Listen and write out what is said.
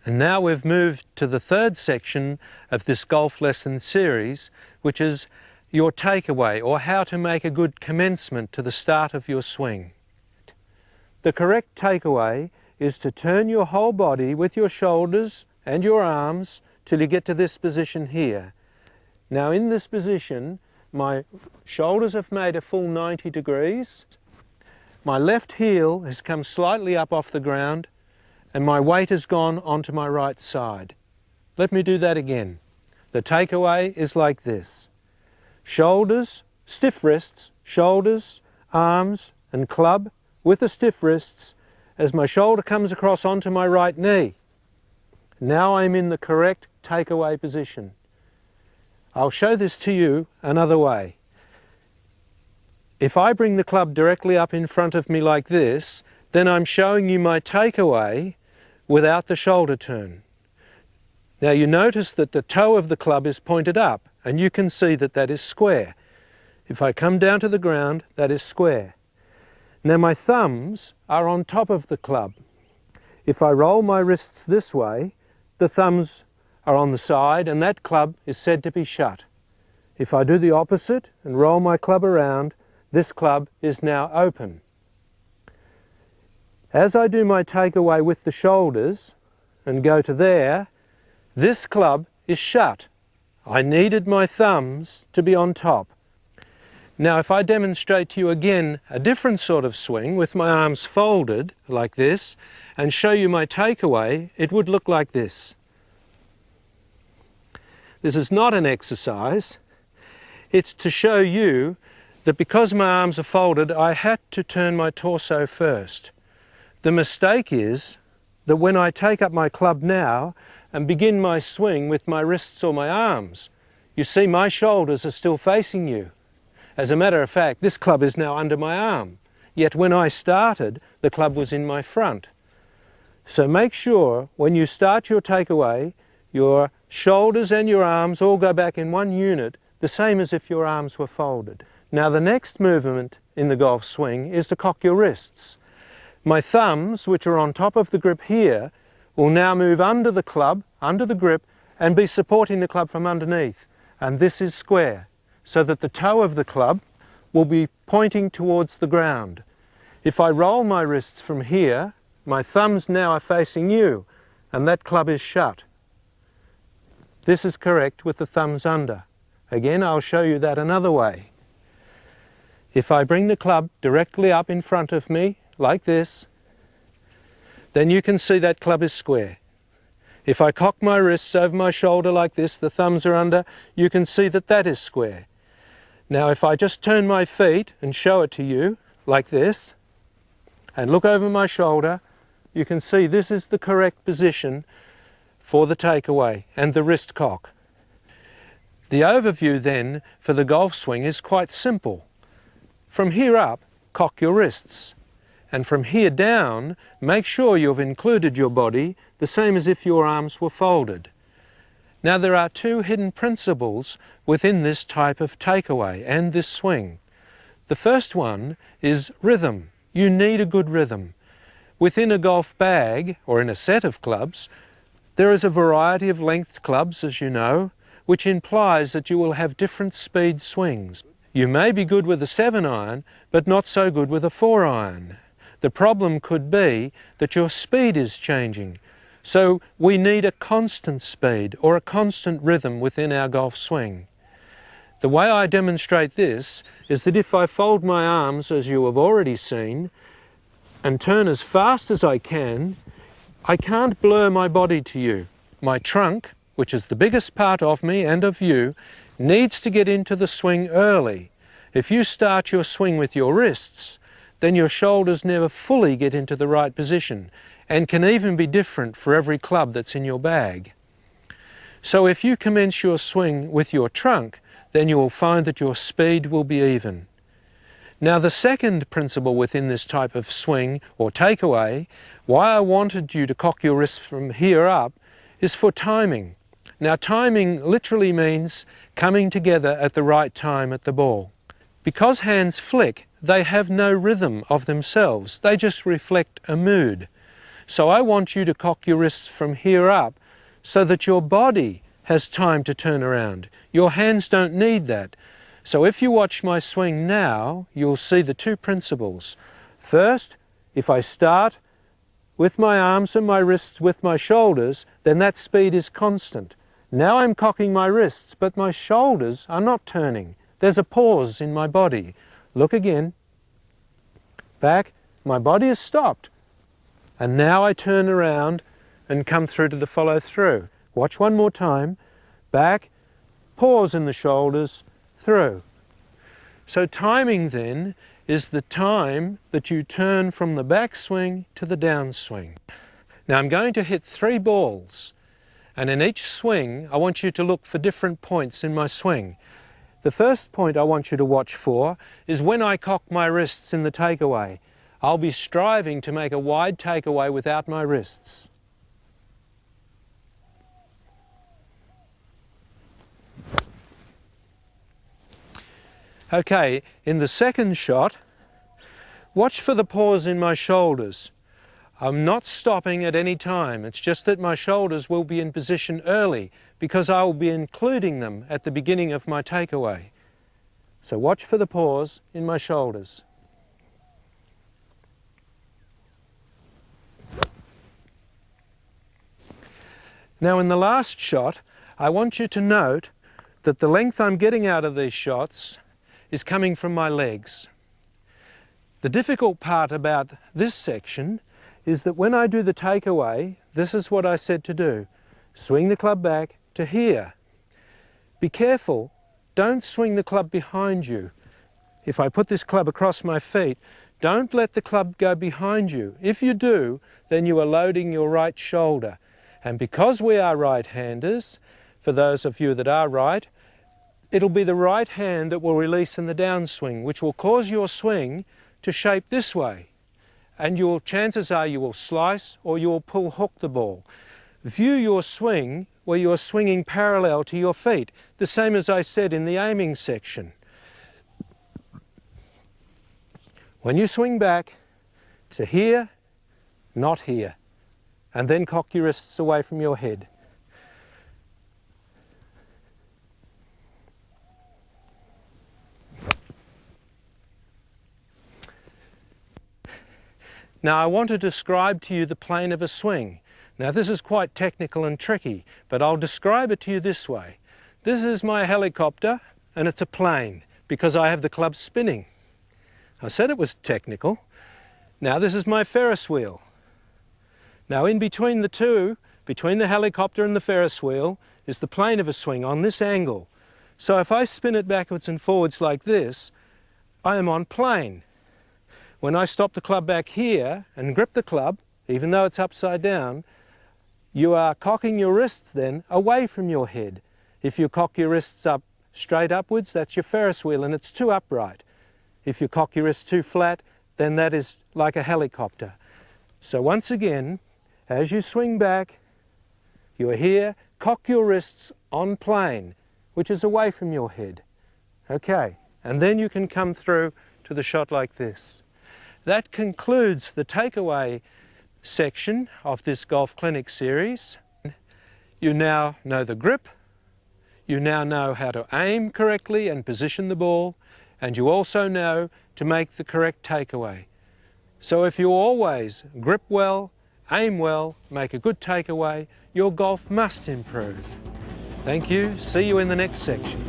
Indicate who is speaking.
Speaker 1: And now we've moved to the third section of this golf lesson series, which is your takeaway, or how to make a good commencement to the start of your swing. The correct takeaway is to turn your whole body with your shoulders and your arms till you get to this position here. Now in this position, my shoulders have made a full 90 degrees. My left heel has come slightly up off the ground and my weight has gone onto my right side. Let me do that again. The takeaway is like this. Shoulders, stiff wrists, shoulders, arms and club with the stiff wrists as my shoulder comes across onto my right knee. Now I'm in the correct takeaway position. I'll show this to you another way. If I bring the club directly up in front of me like this, then I'm showing you my takeaway without the shoulder turn. Now you notice that the toe of the club is pointed up, and you can see that that is square. If I come down to the ground, that is square. Now my thumbs are on top of the club. If I roll my wrists this way, the thumbs are on the side and that club is said to be shut. If I do the opposite and roll my club around, this club is now open. As I do my takeaway with the shoulders and go to there, this club is shut. I needed my thumbs to be on top. Now if I demonstrate to you again a different sort of swing with my arms folded like this and show you my takeaway, it would look like this. This is not an exercise. It's to show you that because my arms are folded, I had to turn my torso first. The mistake is that when I take up my club now and begin my swing with my wrists or my arms, you see my shoulders are still facing you. As a matter of fact, this club is now under my arm. Yet when I started, the club was in my front. So make sure when you start your takeaway, your shoulders and your arms all go back in one unit, the same as if your arms were folded. Now the next movement in the golf swing is to cock your wrists. My thumbs, which are on top of the grip here, will now move under the club, under the grip, and be supporting the club from underneath. And this is square, so that the toe of the club will be pointing towards the ground. If I roll my wrists from here, my thumbs now are facing you, and that club is shut. This is correct with the thumbs under. Again, I'll show you that another way. If I bring the club directly up in front of me, like this, then you can see that club is square. If I cock my wrists over my shoulder like this, the thumbs are under, you can see that that is square. Now if I just turn my feet and show it to you, like this, and look over my shoulder, you can see this is the correct position for the takeaway and the wrist cock. The overview then for the golf swing is quite simple. From here up, cock your wrists. And from here down, make sure you've included your body the same as if your arms were folded. Now there are two hidden principles within this type of takeaway and this swing. The first one is rhythm. You need a good rhythm. Within a golf bag or in a set of clubs, there is a variety of length clubs, as you know, which implies that you will have different speed swings. You may be good with a 7-iron, but not so good with a 4-iron. The problem could be that your speed is changing. So we need a constant speed or a constant rhythm within our golf swing. The way I demonstrate this is that if I fold my arms, as you have already seen, and turn as fast as I can't blur my body to you. My trunk, which is the biggest part of me and of you, needs to get into the swing early. If you start your swing with your wrists, then your shoulders never fully get into the right position and can even be different for every club that's in your bag. So if you commence your swing with your trunk, then you will find that your speed will be even. Now the second principle within this type of swing or takeaway, why I wanted you to cock your wrists from here up, is for timing. Now timing literally means coming together at the right time at the ball. Because hands flick, they have no rhythm of themselves. They just reflect a mood. So I want you to cock your wrists from here up so that your body has time to turn around. Your hands don't need that. So if you watch my swing now, you'll see the two principles. First, if I start with my arms and my wrists with my shoulders, then that speed is constant. Now I'm cocking my wrists, but my shoulders are not turning. There's a pause in my body. Look again. Back. My body is stopped. And now I turn around and come through to the follow through. Watch one more time. Back. Pause in the shoulders. Through. So timing then is the time that you turn from the backswing to the downswing. Now I'm going to hit 3 balls, and in each swing I want you to look for different points in my swing. The first point I want you to watch for is when I cock my wrists in the takeaway. I'll be striving to make a wide takeaway without my wrists. Okay, in the second shot, watch for the pause in my shoulders. I'm not stopping at any time. It's just that my shoulders will be in position early because I will be including them at the beginning of my takeaway. So watch for the pause in my shoulders. Now in the last shot, I want you to note that the length I'm getting out of these shots is coming from my legs. The difficult part about this section is that when I do the takeaway, this is what I said to do. Swing the club back to here. Be careful, don't swing the club behind you. If I put this club across my feet, don't let the club go behind you. If you do, then you are loading your right shoulder. And because we are right-handers, for those of you that are right, it'll be the right hand that will release in the downswing, which will cause your swing to shape this way. And chances are you will slice or you will pull hook the ball. View your swing where you're swinging parallel to your feet, the same as I said in the aiming section. When you swing back to here, not here, and then cock your wrists away from your head. Now I want to describe to you the plane of a swing. Now this is quite technical and tricky, but I'll describe it to you this way. This is my helicopter and it's a plane because I have the club spinning. I said it was technical. Now this is my Ferris wheel. Now in between the two, between the helicopter and the Ferris wheel, is the plane of a swing on this angle. So if I spin it backwards and forwards like this, I am on plane. When I stop the club back here and grip the club, even though it's upside down, you are cocking your wrists then away from your head. If you cock your wrists up straight upwards, that's your Ferris wheel and it's too upright. If you cock your wrists too flat, then that is like a helicopter. So once again, as you swing back, you're here, cock your wrists on plane, which is away from your head. Okay, and then you can come through to the shot like this. That concludes the takeaway section of this Golf Clinic series. You now know the grip, you now know how to aim correctly and position the ball, and you also know to make the correct takeaway. So if you always grip well, aim well, make a good takeaway, your golf must improve. Thank you. See you in the next section.